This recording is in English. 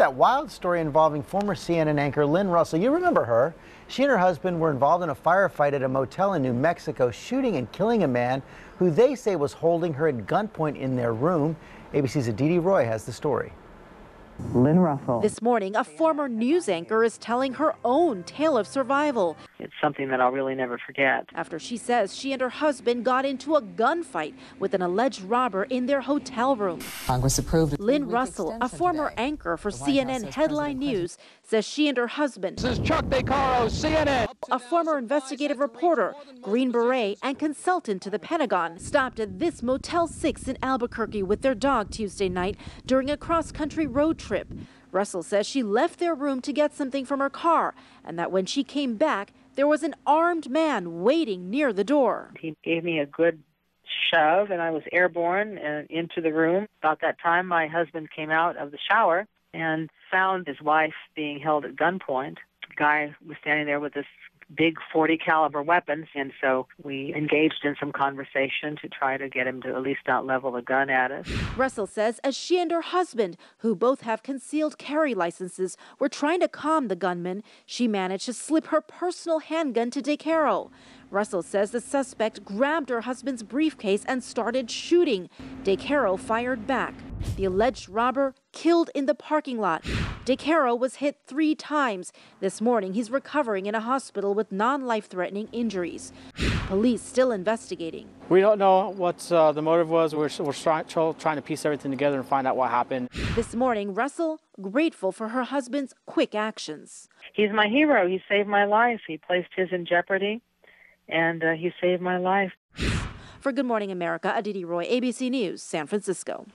That wild story involving former CNN anchor Lynne Russell. You remember her. She and her husband were involved in a firefight at a motel in New Mexico, shooting and killing a man who they say was holding her at gunpoint in their room. ABC's Aditi Roy has the story. Lynne Russell. This morning, a former news anchor is telling her own tale of survival. It's something that I'll really never forget. After she says she and her husband got into a gunfight with an alleged robber in their hotel room. Congress approved. Lynne Russell, a former anchor for CNN Headline News, says she and her husband, this is Chuck DeCaro, CNN, a former investigative reporter, Green Beret, and consultant to the Pentagon, stopped at this Motel 6 in Albuquerque with their dog Tuesday night during a cross-country road trip. Russell says she left their room to get something from her car, and that when she came back, there was an armed man waiting near the door. He gave me a good shove, and I was airborne and into the room. About that time, my husband came out of the shower and found his wife being held at gunpoint. The guy was standing there with this big .40 caliber weapons, and so we engaged in some conversation to try to get him to at least not level a gun at us. Russell says as she and her husband, who both have concealed carry licenses, were trying to calm the gunman, she managed to slip her personal handgun to DeCaro. Russell says the suspect grabbed her husband's briefcase and started shooting. DeCaro fired back. The alleged robber killed in the parking lot. DeCaro was hit 3 times. This morning, he's recovering in a hospital with non-life-threatening injuries. Police still investigating. We don't know what the motive was. We're trying to piece everything together and find out what happened. This morning, Russell grateful for her husband's quick actions. He's my hero. He saved my life. He placed his in jeopardy, and he saved my life. For Good Morning America, Aditi Roy, ABC News, San Francisco.